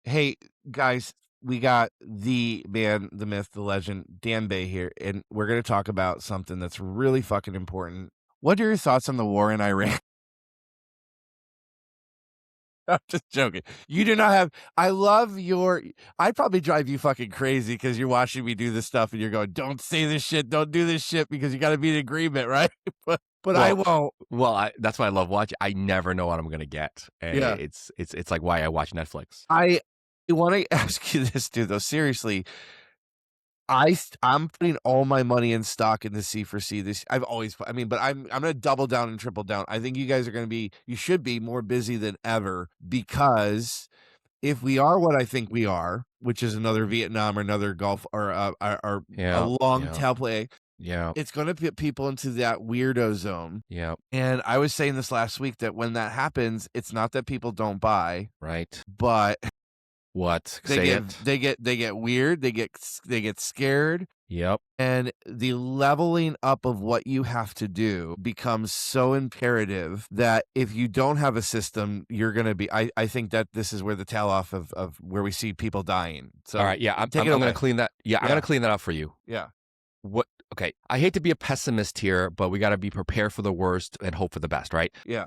Hey, guys, we got the man, the myth, the legend, Dan Bai here, and we're going to talk about something that's really fucking important. What are your thoughts on the war in Iran? I'm just joking. You do not have. I love your. I'd probably drive you fucking crazy because you're watching me do this stuff and you're going, "Don't say this shit, don't do this shit," because you got to be in agreement, right? But I Well, won't. that's why I love watching. I never know what I'm gonna get, and Yeah. it's like why I watch Netflix. I want to ask you this, dude. Though seriously, I'm putting all my money in stock in the C4C. This I've always I mean, but I'm gonna double down and triple down. I think you guys are gonna be you should be more busy than ever because if we are what I think we are, which is another Vietnam or another Gulf or a Yeah, long yeah, tail play, yeah, it's gonna put people into that weirdo zone. yeah. And I was saying this last week that when that happens, it's not that people don't buy, Right. but What? they Say get it. they get weird, they get scared. Yep. And the leveling up of what you have to do becomes so imperative that if you don't have a system, you're going to be, I think that this is where the tail off of where we see people dying. So All right. Yeah. I'm take it gonna away. clean that. Yeah, I'm Yeah. gonna clean that up for you. Yeah. What? Okay. I hate to be a pessimist here, but we got to be prepared for the worst and hope for the best, right? Yeah.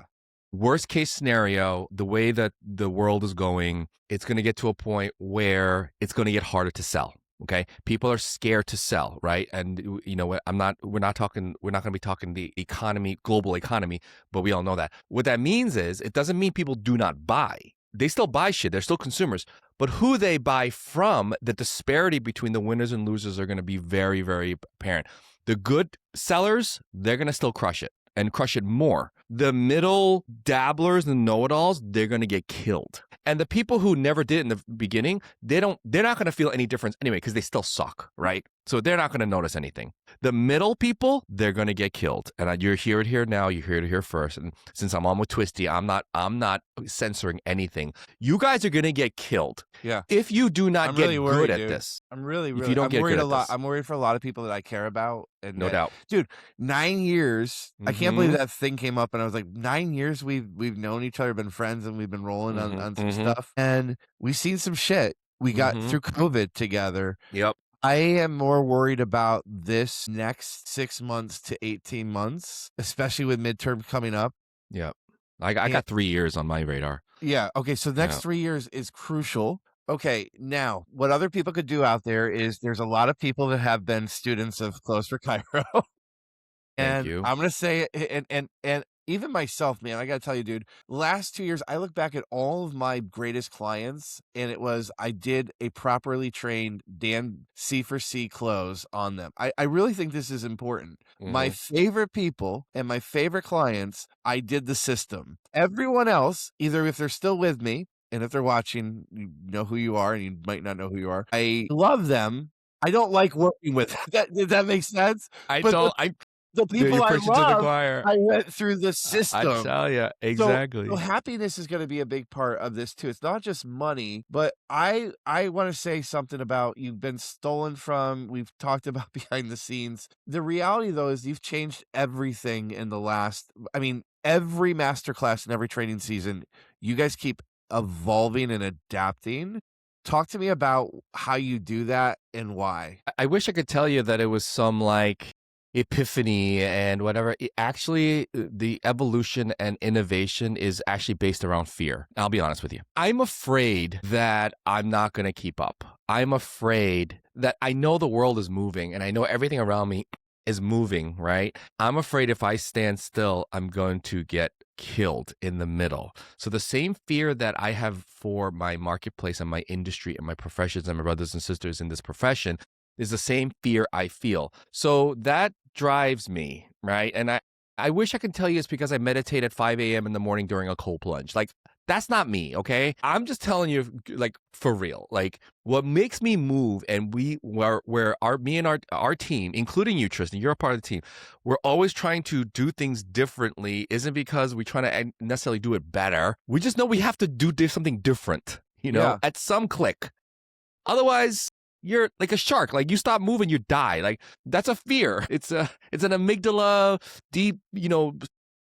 Worst case scenario, the way that the world is going, it's going to get to a point where it's going to get harder to sell. Okay. People are scared to sell, right? And you know, we're not going to be talking the economy, global economy, but we all know that. What that means is it doesn't mean people do not buy. They still buy shit. They're still consumers, but who they buy from, the disparity between the winners and losers are going to be very, very apparent. The good sellers, they're going to still crush it and crush it more. The middle dabblers and know-it-alls, they're going to get killed. And the people who never did in the beginning, they're not going to feel any difference anyway because they still suck, right? So they're not going to notice anything. The middle people, they're going to get killed. And you're hear it here now. You hear it here first. And since I'm on with Twisty, I'm not censoring anything. You guys are going to get killed. Yeah. If you do not get really worried, good at dude. this. I'm really, If you don't I'm get worried good a at lot. this. I'm worried for a lot of people that I care about. And No doubt. Dude, 9 years. I can't believe that thing came up and I was like, 9 years we've known each other, been friends, and we've been rolling on some stuff. And we've seen some shit. We got through COVID together. Yep. I am more worried about this next 6 months to 18 months, especially with midterm coming up. Yep. I got 3 years on my radar. Yeah. Okay. So the next 3 years is crucial. Okay. Now, what other people could do out there is there's a lot of people that have been students of CloseForChiro. Thank you. I'm going to say it, and even myself, man, I got to tell you, dude, last 2 years, I look back at all of my greatest clients, and it was I did a properly trained Dan C4C close on them. I really think this is important. My favorite people and my favorite clients, I did the system. Everyone else, either if they're still with me, and if they're watching, you know who you are, and you might not know who you are. I love them. I don't like working with them. Does that make sense? The people I love, I went through the system. I tell you, exactly. So happiness is going to be a big part of this too. It's not just money, but I want to say something about you've been stolen from. We've talked about behind the scenes. The reality though is you've changed everything in the last. I mean, every masterclass and every training season, you guys keep evolving and adapting. Talk to me about how you do that and why. I wish I could tell you that it was some like epiphany and whatever. Actually, the evolution and innovation is actually based around fear. I'll be honest with you. I'm afraid that I'm not going to keep up. I'm afraid that I know the world is moving and I know everything around me is moving, right? I'm afraid if I stand still, I'm going to get killed in the middle. So the same fear that I have for my marketplace and my industry and my professions and my brothers and sisters in this profession is the same fear I feel. So that drives me, right? And I wish I could tell you it's because I meditate at 5 a.m. in the morning during a cold plunge. Like, that's not me, okay? I'm just telling you, like, for real. Like, what makes me move, and me and our team, including you, Tristan, you're a part of the team, we're always trying to do things differently, isn't because we're trying to necessarily do it better. We just know we have to do something different, you know, at some click. Otherwise, you're like a shark. Like, you stop moving, you die. Like, that's a fear. It's an amygdala, deep,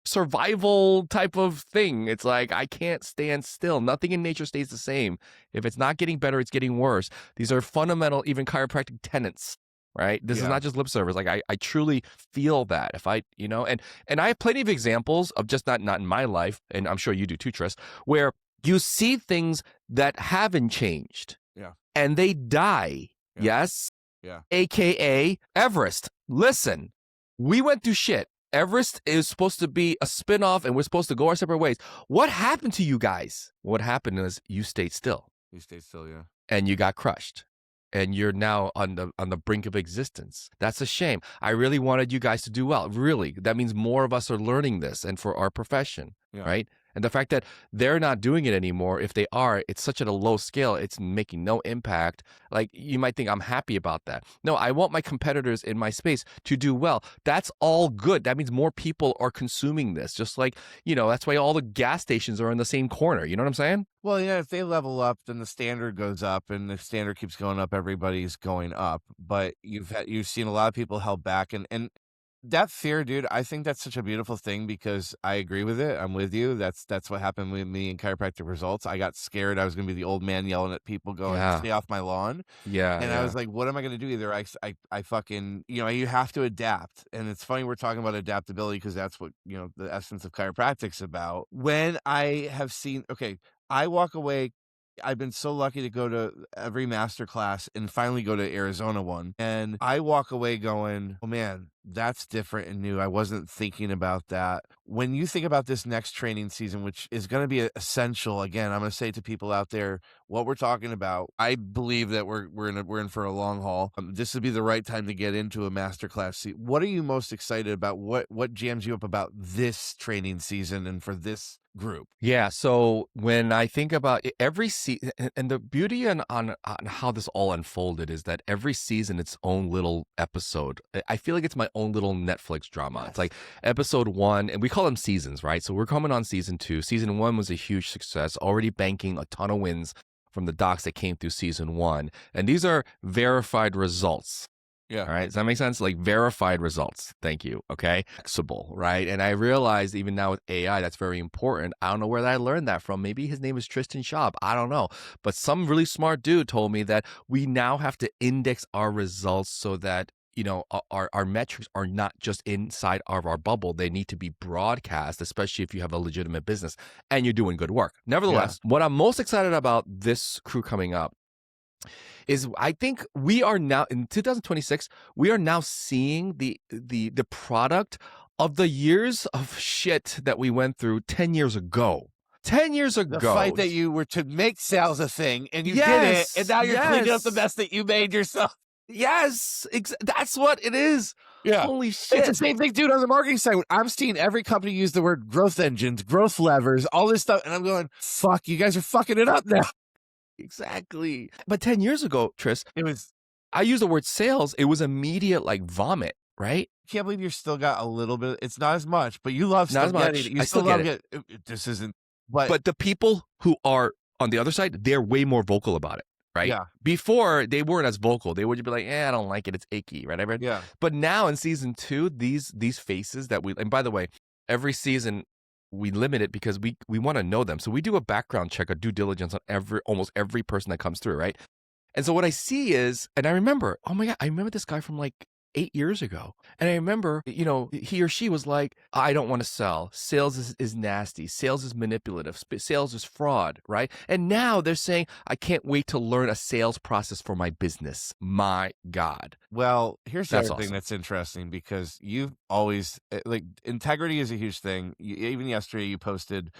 survival type of thing. It's like, I can't stand still. Nothing in nature stays the same. If it's not getting better, it's getting worse. These are fundamental, even chiropractic tenets, right? This is not just lip service. Like I truly feel that if I, and I have plenty of examples of just not in my life, and I'm sure you do too, Tris, where you see things that haven't changed. Yeah. And they die. Yeah. Yes. Yeah. AKA Everest. Listen, we went through shit. Everest is supposed to be a spinoff and we're supposed to go our separate ways. What happened to you guys? What happened is you stayed still. You stayed still, yeah. And you got crushed. And you're now on the brink of existence. That's a shame. I really wanted you guys to do well. Really. That means more of us are learning this and for our profession, right? And the fact that they're not doing it anymore, if they are, it's such at a low scale, it's making no impact. Like, you might think I'm happy about that. No, I want my competitors in my space to do well. That's all good. That means more people are consuming this. Just like, that's why all the gas stations are in the same corner. You know what I'm saying? Well, yeah, if they level up, then the standard goes up, and the standard keeps going up, everybody's going up. But you've seen a lot of people held back, and that fear, dude, I think that's such a beautiful thing because I agree with it. I'm with you. That's what happened with me in chiropractic results. I got scared. I was going to be the old man yelling at people going, stay off my lawn. Yeah. And I was like, what am I going to do? Either I fucking, you have to adapt. And it's funny we're talking about adaptability because that's what, the essence of chiropractic's about. When I have seen, I walk away. I've been so lucky to go to every master class and finally go to Arizona one. And I walk away going, oh man, that's different and new. I wasn't thinking about that. When you think about this next training season, which is going to be essential, again, I'm going to say to people out there, what we're talking about, I believe that we're in for a long haul. This would be the right time to get into a master class. What are you most excited about? What jams you up about this training season and for this group? Yeah. So when I think about every season, and the beauty on how this all unfolded is that every season its own little episode. I feel like it's my own little Netflix drama. Yes. It's like episode 1, and we call them seasons, right? So we're coming on season 2. Season 1 was a huge success, already banking a ton of wins from the docs that came through season 1. And these are verified results. Yeah. All right. Does that make sense? Like verified results. Thank you. Okay. Flexible. Right. And I realized even now with AI, that's very important. I don't know where I learned that from. Maybe his name is Tristan Schaub. I don't know. But some really smart dude told me that we now have to index our results so that, our metrics are not just inside of our bubble. They need to be broadcast, especially if you have a legitimate business and you're doing good work. Nevertheless, what I'm most excited about this crew coming up is I think we are now in 2026, we are now seeing the product of the years of shit that we went through 10 years ago. 10 years ago. The fight that you were to make sales a thing and you did it, and now you're cleaning up the mess that you made yourself. Yes, that's what it is. Yeah. Holy shit. It's the same thing, dude, on the marketing side. I'm seeing every company use the word growth engines, growth levers, all this stuff, and I'm going, fuck, you guys are fucking it up now. Exactly. But 10 years ago, Tris, I use the word sales. It was immediate like vomit, right? I can't believe you still got a little bit. It's not as much, but you love not as much. You still love it. This isn't. But the people who are on the other side, they're way more vocal about it, right? Yeah. Before, they weren't as vocal. They would just be like, I don't like it. It's achy, right? Yeah. But now in season 2, these faces that and by the way, every season, we limit it because we want to know them. So we do a background check, a due diligence on almost every person that comes through, right? And so what I see is, and I remember, oh my God, I remember this guy from like 8 years ago. And I remember, he or she was like, I don't want to sell. Sales is nasty. Sales is manipulative. Sales is fraud, right? And now they're saying, I can't wait to learn a sales process for my business. My God. Well, here's the other awesome. thing that's interesting because you've always, like, integrity is a huge thing. Even yesterday you posted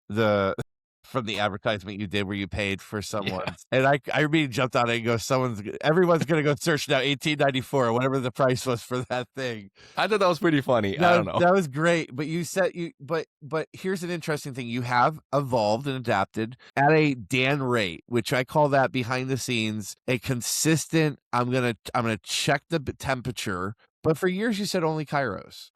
from the advertisement you did where you paid for someone. Yeah. And I really jumped on it and go, everyone's going to go search now $18.94 or whatever the price was for that thing. I thought that was pretty funny. I don't know. That was great. But you said but here's an interesting thing. You have evolved and adapted at a Dan rate, which I call that behind the scenes, a consistent, I'm going to check the temperature. But for years, you said only chiros.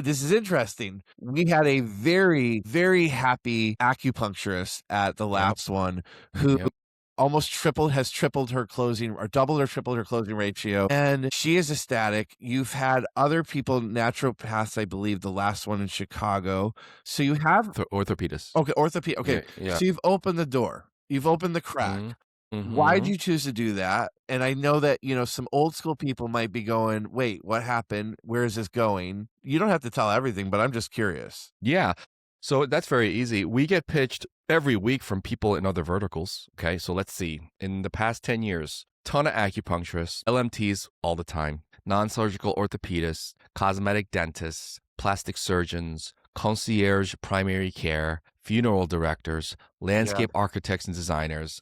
This is interesting. We had a very, very happy acupuncturist at the last one who almost has tripled her closing, or doubled or tripled her closing ratio. And she is ecstatic. You've had other people, naturopaths, I believe, the last one in Chicago. So you have orthopedist. Okay, orthopedic. Okay, Yeah. so you've opened the door. You've opened the crack. Why did you choose to do that? And I know that, some old school people might be going, wait, what happened? Where is this going? You don't have to tell everything, but I'm just curious. Yeah. So that's very easy. We get pitched every week from people in other verticals. Okay. So let's see. In the past 10 years, ton of acupuncturists, LMTs all the time, non-surgical orthopedists, cosmetic dentists, plastic surgeons, concierge primary care, funeral directors, landscape architects and designers,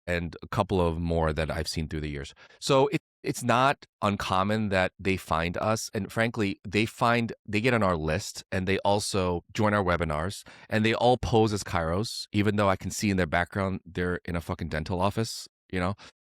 and a couple of more that I've seen through the years. So it's not uncommon that they find us. And frankly, they get on our list, and they also join our webinars, and they all pose as chiros, even though I can see in their background they're in a fucking dental office,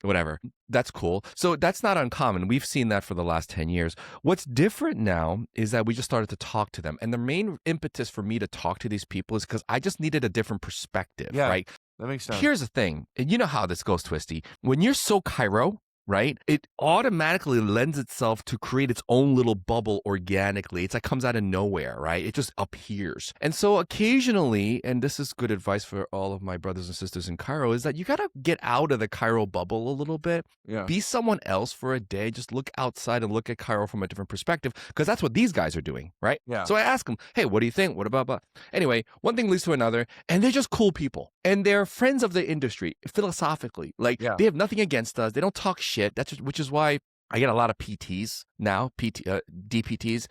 whatever. That's cool. So that's not uncommon. We've seen that for the last 10 years. What's different now is that we just started to talk to them. And the main impetus for me to talk to these people is because I just needed a different perspective, right? That makes sense. Here's the thing, and you know how this goes, Twisty. When you're so chiro, right, it automatically lends itself to create its own little bubble organically. It's like comes out of nowhere, right? It just appears. And so occasionally, and this is good advice for all of my brothers and sisters in chiro, is that you got to get out of the chiro bubble a little bit. Yeah. Be someone else for a day. Just look outside and look at chiro from a different perspective, because that's what these guys are doing, right? Yeah. So I ask them, hey, what do you think? What about blah? Anyway, one thing leads to another, and they're just cool people. And they're friends of the industry philosophically. Like, they have nothing against us. They don't talk shit. Which is why I get a lot of PTs now, DPTs.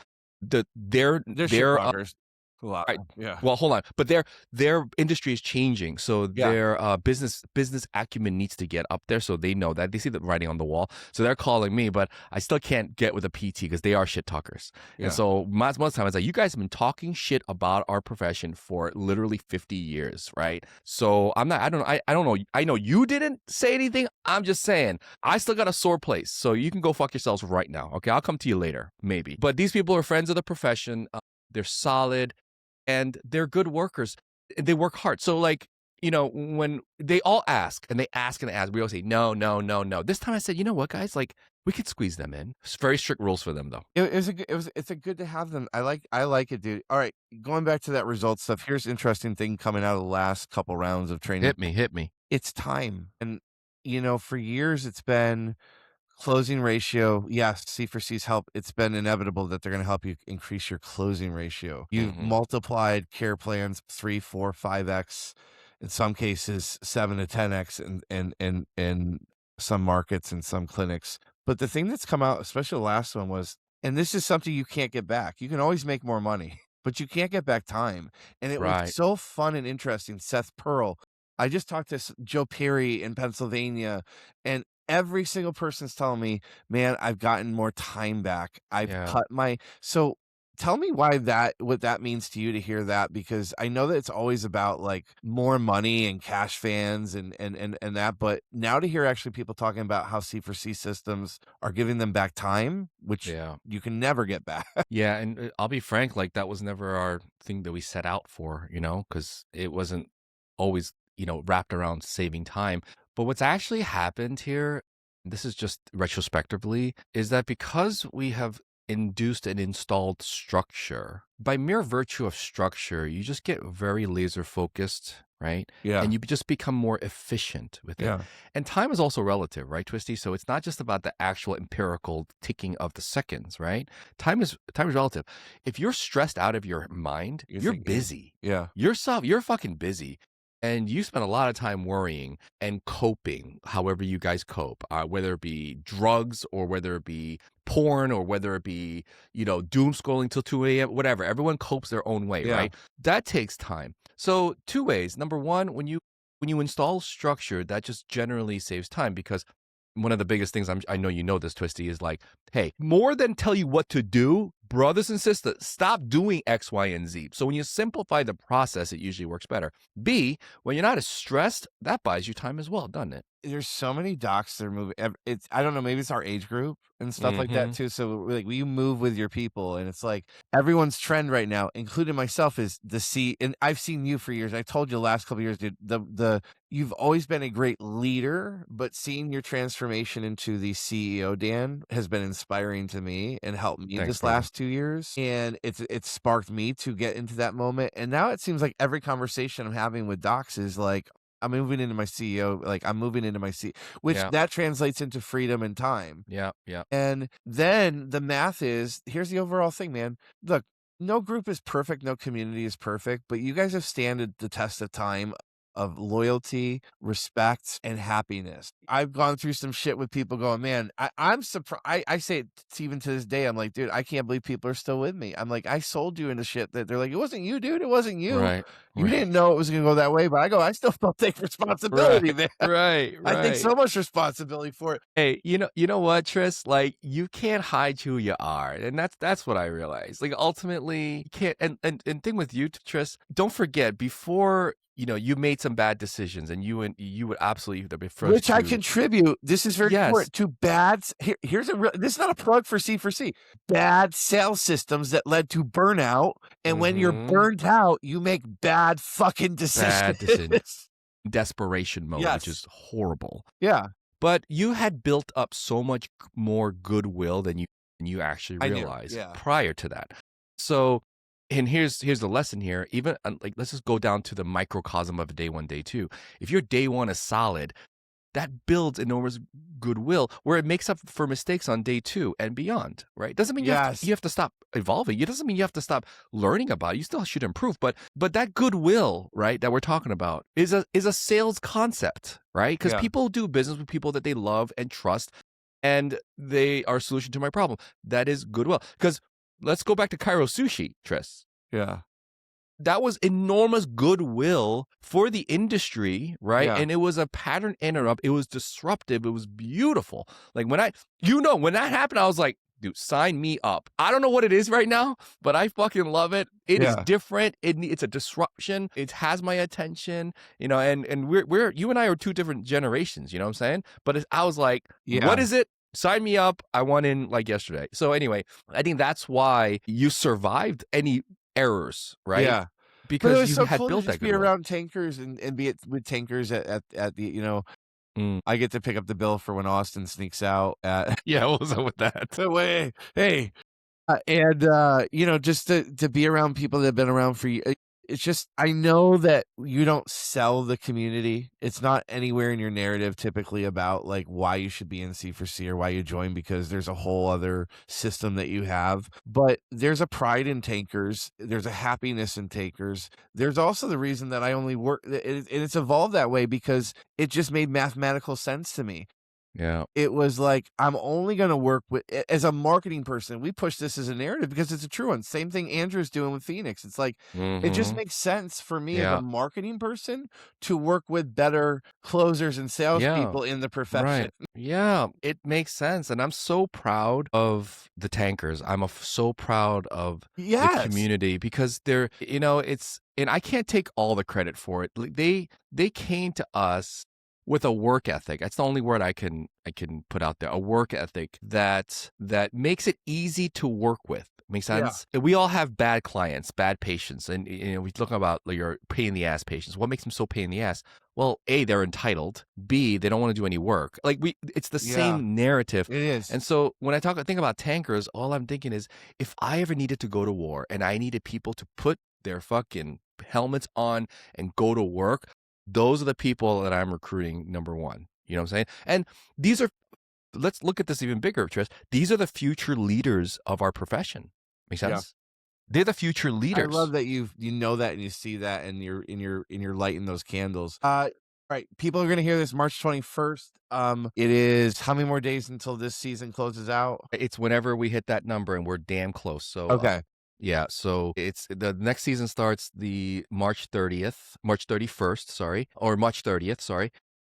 They're right. Well, hold on, but their industry is changing, so their business acumen needs to get up there, so they know that. They see the writing on the wall, so they're calling me, but I still can't get with a PT because they are shit talkers. And so most of the time it's like, you guys have been talking shit about our profession for literally 50 years, right? So I don't know. I know you didn't say anything. I'm just saying I still got a sore place, so you can go fuck yourselves right now. Okay, I'll come to you later, maybe. But these people are friends of the profession. They're solid. And they're good workers. They work hard. So, when they all ask, and they ask and ask, we always say, no, no, no, no. This time I said, you know what, guys? We could squeeze them in. It's very strict rules for them, though. It's a good to have them. I like it, dude. All right, going back to that result stuff. Here's an interesting thing coming out of the last couple rounds of training. Hit me. It's time. And, for years it's been closing ratio. Yes, C4C's help. It's been inevitable that they're going to help you increase your closing ratio. You've multiplied care plans 3, 4, 5x, in some cases 7 to 10x in some markets and some clinics. But the thing that's come out, especially the last one, was, and this is something you can't get back. You can always make more money, but you can't get back time. And it was so fun and interesting. Seth Pearl. I just talked to Joe Perry in Pennsylvania, and every single person's telling me, man, I've gotten more time back. I've cut so tell me what that means to you to hear that, because I know that it's always about more money and cash fans and that, but now to hear actually people talking about how C4C systems are giving them back time, which you can never get back. Yeah. And I'll be frank, that was never our thing that we set out for, because it wasn't always, wrapped around saving time. But what's actually happened here, this is just retrospectively, is that because we have induced and installed structure, by mere virtue of structure, you just get very laser focused, right? Yeah. And you just become more efficient with it. And time is also relative, right, Twisty? So it's not just about the actual empirical ticking of the seconds, right? Time is relative. If you're stressed out of your mind, you're busy. Yeah. You're fucking busy. And you spend a lot of time worrying and coping, however you guys cope, whether it be drugs or whether it be porn or whether it be, doom scrolling till 2 a.m., whatever. Everyone copes their own way, right? That takes time. So 2 ways. Number one, when you install structure, that just generally saves time, because one of the biggest things I know you know this, Twisty, is hey, more than tell you what to do, brothers and sisters, stop doing X, Y, and Z. So when you simplify the process, it usually works better. B, when you're not as stressed, that buys you time as well, doesn't it? There's so many docs that are moving. It's I don't know, maybe it's our age group and stuff like that Mm-hmm. too. So like you move with your people, and it's like everyone's trend right now, including myself, is the C. And I've seen you for years. I told you the last couple of years, dude. The you've always been a great leader, but seeing your transformation into the CEO, Dan, has been inspiring to me and helped me Thanks, this brother. last 2 years. And it's sparked me to get into that moment. And now it seems like every conversation I'm having with docs is like, I'm moving into my CEO, like I'm moving into my C, which Yeah, that translates into freedom and time. yeah, yeah. And then the math is, here's the overall thing, man. Look, no group is perfect, no community is perfect, but you guys have stood the test of time of loyalty, respect, and happiness. I've gone through some shit with people going, man, I'm surprised. I say it even to this day. I'm like, dude, I can't believe people are still with me. I'm like, I sold you into shit that they're like, it wasn't you, dude. It wasn't you. Right, You right, didn't know it was going to go that way. But I go, I still don't take responsibility, right, man. right, I take right. so much responsibility for it. Hey, you know what, Tris? Like, you can't hide who you are, and that's what I realized. Like, ultimately, you can't. And thing with you, Tris, don't forget before. You made some bad decisions, and you would absolutely be first Which I to. contribute. This is very Yes. important to bad. Here's a real. This is not a plug for C4C. Bad sales systems that led to burnout, and when you're Mm-hmm. burnt out, you make bad fucking Bad decision, decisions. desperation mode, which is Yes. horrible. Yeah, But you had built up so much more goodwill than you actually I knew. realized Yeah. prior to that. So, and here's the lesson here. Even like, let's just go down to the microcosm of day one, day two. If your day one is solid, that builds enormous goodwill where it makes up for mistakes on day two and beyond, right? Doesn't mean Yes. you have to stop evolving. It doesn't mean you have to stop learning about it. You still should improve, but that goodwill, right, that we're talking about is a sales concept, right? Because Yeah. people do business with people that they love and trust, and they are a solution to my problem. That is goodwill. Because let's go back to Cairo Sushi, Tris. Yeah. That was enormous goodwill for the industry, right? Yeah. And it was a pattern interrupt. It was disruptive. It was beautiful. Like when that happened, I was like, dude, sign me up. I don't know what it is right now, but I fucking love it. It is Yeah. different. It's a disruption. It has my attention, and we're you and I are two different generations, you know what I'm saying? But I was like, Yeah. what is it? Sign me up. I want in like yesterday. So anyway, I think that's why you survived any errors, right? Yeah. But it Because was you so had cool to built that just be goodwill. around tankers and be with tankers at the. Mm. I get to pick up the bill for when Austin sneaks out at. Yeah, what was up with that? So wait, hey, and just to be around people that have been around for you. It's just, I know that you don't sell the community. It's not anywhere in your narrative typically about like why you should be in C4C or why you join, because there's a whole other system that you have. But there's a pride in tankers. There's a happiness in takers. There's also the reason that I only work, and it's evolved that way because it just made mathematical sense to me. Yeah. It was like, I'm only going to work with, as a marketing person, we push this as a narrative because it's a true one. Same thing Andrew's doing with Phoenix. It's like, it just makes sense for me as a Yeah. marketing person to work with better closers and salespeople in the profession. Right. Yeah, it makes sense. And I'm so proud of the tankers. I'm so proud of the Yes. community because they're, and I can't take all the credit for it. Like, they came to us with a work ethic. That's the only word I can put out there. A work ethic that makes it easy to work with. Makes sense? Yeah. We all have bad clients, bad patients. And we talk about your pain in the ass patients. What makes them so pain in the ass? Well, A, they're entitled. B, they don't want to do any work. Like it's the same narrative. It is. And so when I think about tankers, all I'm thinking is if I ever needed to go to war and I needed people to put their fucking helmets on and go to work, those are the people that I'm recruiting, number one. You know what I'm saying? And these are, let's look at this even bigger, Tris. These are the future leaders of our profession. Make sense? Yeah. They're the future leaders. I love that you know that and you see that and you're lighting those candles. Right. People are going to hear this March 21st. It is how many more days until this season closes out? It's whenever we hit that number and we're damn close. So okay. Yeah, so it's the next season starts the March 31st, sorry.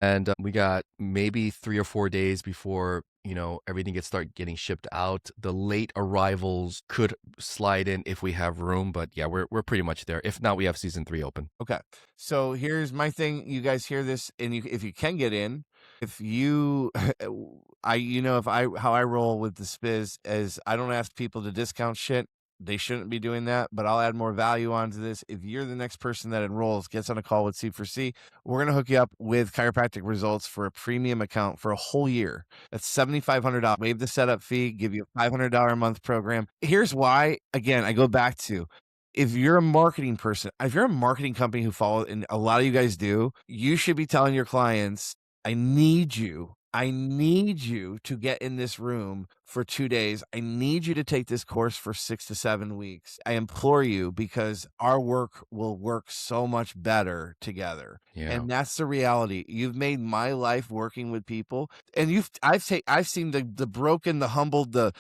And we got maybe 3 or 4 days before, everything start getting shipped out. The late arrivals could slide in if we have room, but yeah, we're pretty much there. If not, we have season 3 open. Okay. So here's my thing. You guys hear this, and if you can get in, if you, how I roll with the spiz is I don't ask people to discount shit. They shouldn't be doing that, but I'll add more value onto this. If you're the next person that enrolls, gets on a call with C4C, we're going to hook you up with chiropractic results for a premium account for a whole year. That's $7,500. Waive the setup fee, give you a $500 a month program. Here's why. Again, I go back to, if you're a marketing person, if you're a marketing company who follow, and a lot of you guys do, you should be telling your clients, I need you to get in this room for 2 days. I need you to take this course for 6 to 7 weeks. I implore you, because our work will work so much better together. Yeah. And that's the reality. You've made my life working with people, and I've seen the broken, the humbled, the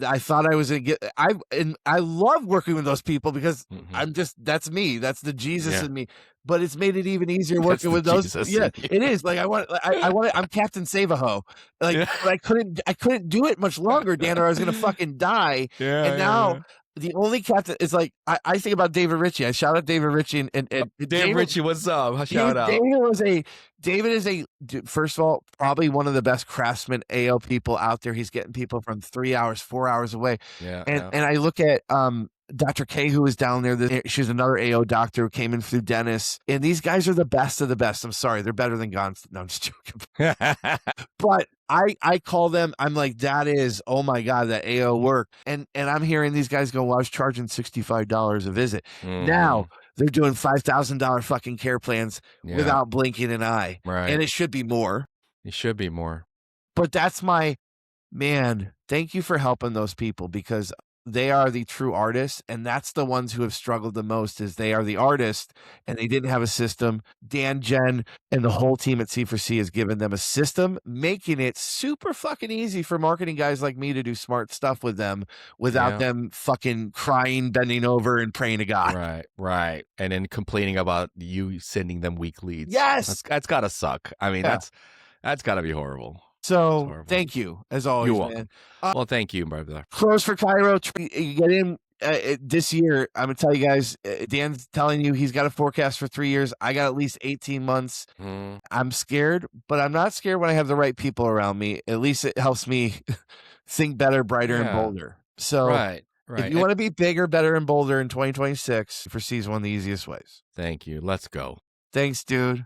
I thought I was gonna get. I love working with those people, because that's me. That's the Jesus in me. But it's made it even easier working with those. Yeah, it is. Like I want. I'm Captain Save-A-Ho. Like, but I couldn't do it much longer, Dan, or I was gonna fucking die. And now the only captain is like, I think about David Ritchie. I shout out David Ritchie and David Ritchie, what's up? Shout out. David is first of all, probably one of the best craftsman AO people out there. He's getting people from 3 hours, 4 hours away. And I look at Dr. K, who was down there. She's another AO doctor who came in through Dennis. And these guys are the best of the best. I'm sorry, they're better than Gons. No, I'm just joking. But I call them, I'm like, that is, oh my God, that AO work. And I'm hearing these guys go, well, I was charging $65 a visit. Now they're doing $5,000 fucking care plans without blinking an eye. Right. And it should be more. It should be more. But that's man, thank you for helping those people, because they are the true artists, and that's the ones who have struggled the most. Is they are the artists, and they didn't have a system. Dan, Jen, and the whole team at C4C has given them a system, making it super fucking easy for marketing guys like me to do smart stuff with them without them fucking crying, bending over, and praying to God. Right. And then complaining about you sending them weak leads. Yes, that's gotta suck. I mean, that's gotta be horrible. So thank you, as always, You're man. welcome. Well, thank you, brother. CloseForChiro, you get in this year. I'm gonna tell you guys, Dan's telling you he's got a forecast for 3 years. I got at least 18 months. I'm scared, but I'm not scared when I have the right people around me. At least it helps me think better, brighter, and bolder. So right. if you want to be bigger, better, and bolder in 2026, C4C is one of the easiest ways. Thank you. Let's go. Thanks, dude.